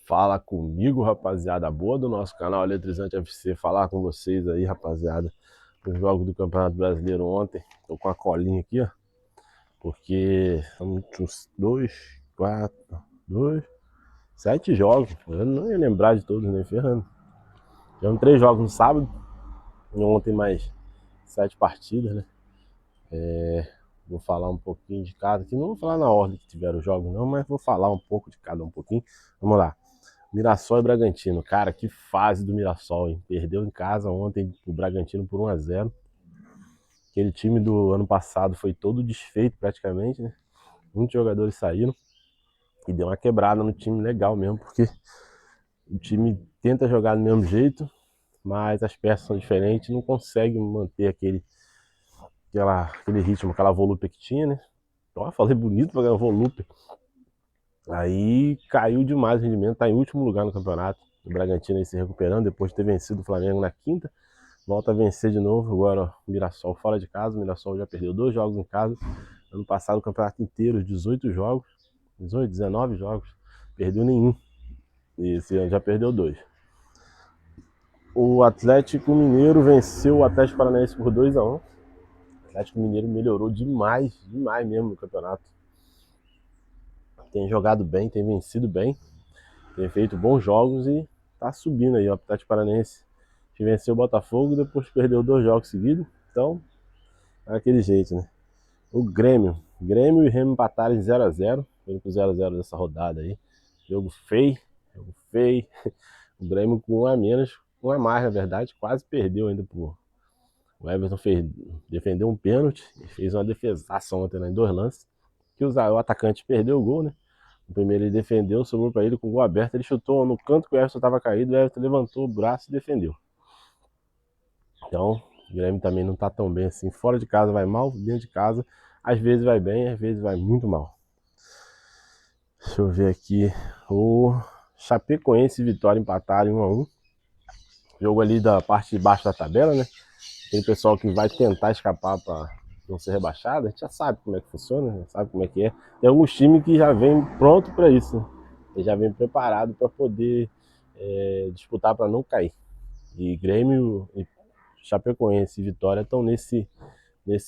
Fala comigo, rapaziada boa do nosso canal Eletrizante FC. Falar com vocês aí, rapaziada, os jogos do Campeonato Brasileiro ontem. Tô com a colinha aqui, ó, porque são uns 7 jogos. Eu não ia lembrar de todos, nem ferrando. Tivemos 3 jogos no sábado, e ontem mais 7 partidas, né? Vou falar um pouquinho de cada aqui. Não vou falar na ordem que tiveram os jogos, não, mas vou falar um pouco de cada um pouquinho. Vamos lá. Mirassol e Bragantino. Cara, que fase do Mirassol, hein? Perdeu em casa ontem o Bragantino por 1 a 0. Aquele time do ano passado foi todo desfeito praticamente, né? Muitos jogadores saíram e deu uma quebrada no time legal mesmo, porque o time tenta jogar do mesmo jeito, mas as peças são diferentes, não consegue manter aquele ritmo, aquela volúpia que tinha, né? Ó, falei bonito pra ganhar volúpia. Aí caiu demais o rendimento, tá em último lugar no campeonato. O Bragantino aí se recuperando depois de ter vencido o Flamengo na quinta. Volta a vencer de novo. Agora ó, o Mirassol fora de casa. O Mirassol já perdeu 2 jogos em casa. Ano passado o campeonato inteiro, 18 jogos. 18, 19 jogos. Perdeu nenhum. E esse ano já perdeu 2. O Atlético Mineiro venceu o Atlético Paranaense por 2 a 1. O Atlético Mineiro melhorou demais, demais mesmo no campeonato. Tem jogado bem, tem vencido bem, tem feito bons jogos e tá subindo aí. O Atlético Paranaense que venceu o Botafogo e depois perdeu 2 jogos seguidos. Então, é aquele jeito, né? O Grêmio e Remo empataram em 0 a 0. Foi pro 0 a 0 dessa rodada aí. Jogo feio, jogo feio. O Grêmio com 1 a menos, 1 a mais na verdade, quase perdeu ainda por... O Everton defendeu um pênalti e fez uma defesaça ontem, né, em 2 lances. Que o atacante perdeu o gol, né? O primeiro ele defendeu, sobrou para ele com o gol aberto, ele chutou no canto que o Everton estava caído, o Everton levantou o braço e defendeu. Então, o Grêmio também não está tão bem assim. Fora de casa vai mal, dentro de casa às vezes vai bem, às vezes vai muito mal. Deixa eu ver aqui. O Chapecoense e Vitória empataram em 1 a 1. Jogo ali da parte de baixo da tabela, né? Tem pessoal que vai tentar escapar para não ser rebaixado. A gente já sabe como é que funciona, já sabe como é que é. Tem alguns times que já vêm pronto para isso, né? Eles já vêm preparado para poder disputar para não cair. E Grêmio, e Chapecoense e Vitória estão nesse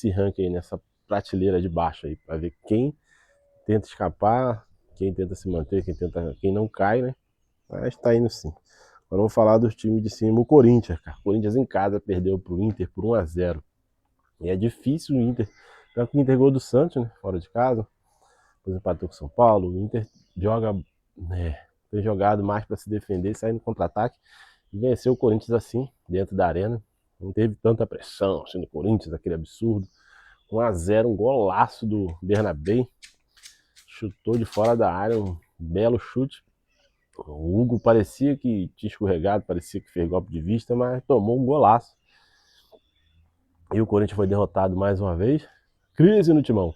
ranking aí, nessa prateleira de baixo aí, para ver quem tenta escapar, quem tenta se manter, quem não cai, né? Mas tá indo sim. Agora vamos falar dos times de cima. O Corinthians, cara. O Corinthians em casa perdeu pro Inter por 1 a 0. E é difícil o Inter. Tanto que o Inter gol do Santos, né? Fora de casa. Depois empatou com o São Paulo. O Inter joga, tem jogado mais para se defender, sair no contra-ataque. E venceu o Corinthians assim, dentro da arena. Não teve tanta pressão assim no Corinthians, aquele absurdo. 1 a 0, um golaço do Bernabé. Chutou de fora da área, um belo chute. O Hugo parecia que tinha escorregado, parecia que fez golpe de vista, mas tomou um golaço. E o Corinthians foi derrotado mais uma vez. Crise no timão.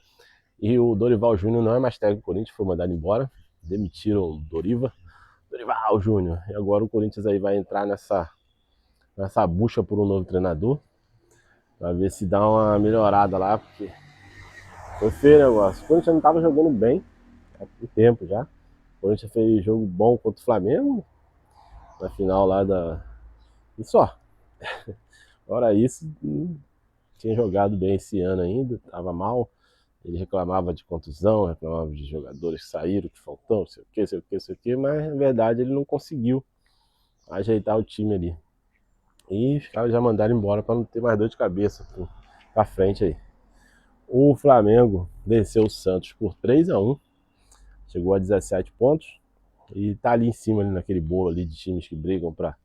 E o Dorival Júnior não é mais técnico do Corinthians, foi mandado embora. Demitiram o Dorival Júnior. E agora o Corinthians aí vai entrar nessa bucha por um novo treinador. Pra ver se dá uma melhorada lá, porque foi feio o negócio. O Corinthians não estava jogando bem há muito tempo já. O Corinthians fez jogo bom contra o Flamengo na final lá da... E só. Fora isso, tinha jogado bem esse ano ainda, estava mal. Ele reclamava de contusão, reclamava de jogadores que saíram, que faltou, não sei o que, mas na verdade ele não conseguiu ajeitar o time ali. E os caras já mandaram embora para não ter mais dor de cabeça pra frente aí. O Flamengo venceu o Santos por 3 a 1, chegou a 17 pontos e tá ali em cima, ali naquele bolo ali de times que brigam pra...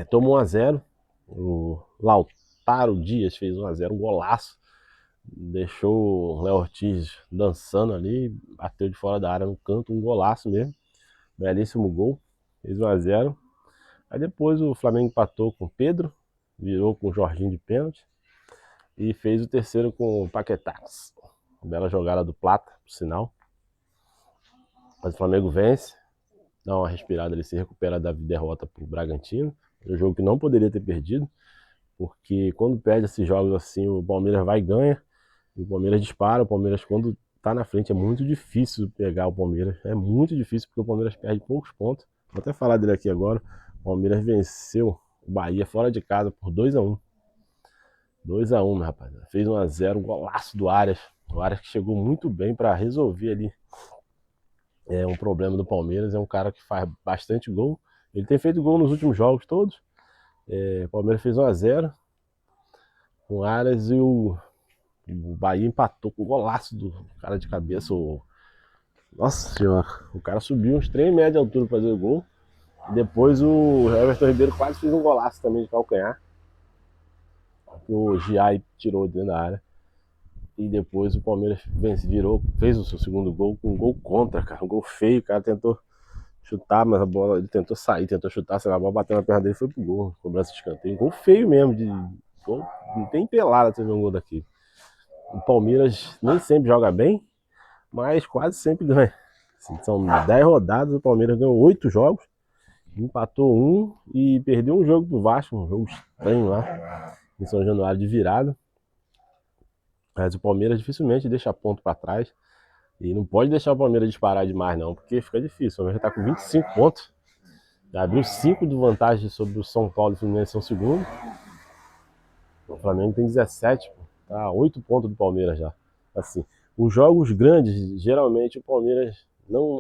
tomou 1 a 0, o Lautaro Dias fez 1 a 0, um golaço, deixou o Léo Ortiz dançando ali, bateu de fora da área no canto, um golaço mesmo, belíssimo gol, fez 1 a 0. Aí depois o Flamengo empatou com o Pedro, virou com o Jorginho de pênalti e fez o terceiro com o Paquetá. Bela jogada do Plata, por sinal. Mas o Flamengo vence, dá uma respirada ali, se recupera da derrota para o Bragantino. É um jogo que não poderia ter perdido, porque quando perde esses jogos assim, o Palmeiras vai e ganha, e o Palmeiras dispara. O Palmeiras, quando tá na frente, é muito difícil pegar o Palmeiras. É muito difícil porque o Palmeiras perde poucos pontos. Vou até falar dele aqui agora. O Palmeiras venceu o Bahia fora de casa por 2-1. 2-1, meu rapaz. Fez 1-0, um golaço do Arias. O Arias que chegou muito bem para resolver ali um problema do Palmeiras. É um cara que faz bastante gol. Ele tem feito gol nos últimos jogos todos. O Palmeiras fez 1-0 com o Arias e o Bahia empatou com o golaço do cara de cabeça. Nossa senhora, o cara subiu uns 3 metros de altura para fazer o gol. Depois o Everton Ribeiro quase fez um golaço também de calcanhar. O Giai tirou dentro da área. E depois o Palmeiras fez o seu segundo gol com um gol contra, cara. Um gol feio, o cara tentou chutar, mas a bola, ele tentou sair, tentou chutar, sei lá, a bola bateu na perna dele e foi pro gol. Cobrança de escanteio. Um gol feio mesmo, gol, não tem pelada pra ver um gol daqui. O Palmeiras nem sempre joga bem, mas quase sempre ganha. Assim, são 10 rodadas, o Palmeiras ganhou 8 jogos, empatou 1 e perdeu um jogo pro Vasco, um jogo estranho lá em São Januário de virada. Mas o Palmeiras dificilmente deixa ponto para trás. E não pode deixar o Palmeiras disparar demais não, porque fica difícil. O Palmeiras já está com 25 pontos. Já abriu 5 de vantagem sobre o São Paulo e o Fluminense são segundo. O Flamengo tem 17, tá 8 pontos do Palmeiras já. Assim, os jogos grandes, geralmente o Palmeiras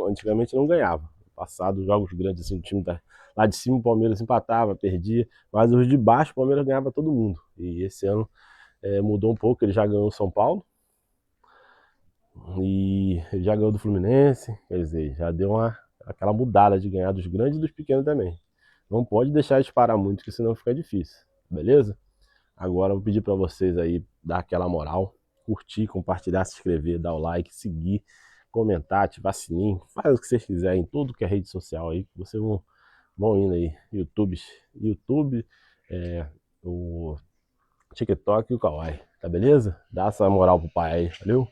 antigamente não ganhava. No passado, os jogos grandes, assim, o time lá de cima o Palmeiras empatava, perdia. Mas os de baixo o Palmeiras ganhava todo mundo. E esse ano mudou um pouco, ele já ganhou o São Paulo. E ele já ganhou do Fluminense, quer dizer, já deu aquela mudada de ganhar dos grandes e dos pequenos também. Não pode deixar disparar muito, porque senão fica difícil, beleza? Agora eu vou pedir para vocês aí dar aquela moral, curtir, compartilhar, se inscrever, dar o like, seguir, comentar, ativar sininho, faz o que vocês quiserem em tudo que é rede social aí, que vocês vão indo aí, YouTube, o TikTok e o Kawaii, tá beleza? Dá essa moral pro pai aí, valeu?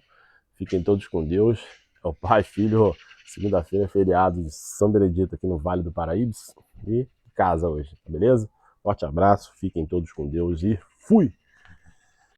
Fiquem todos com Deus. É o Pai, Filho. Segunda-feira é feriado de São Benedito aqui no Vale do Paraíba. E casa hoje, beleza? Forte abraço, fiquem todos com Deus e fui!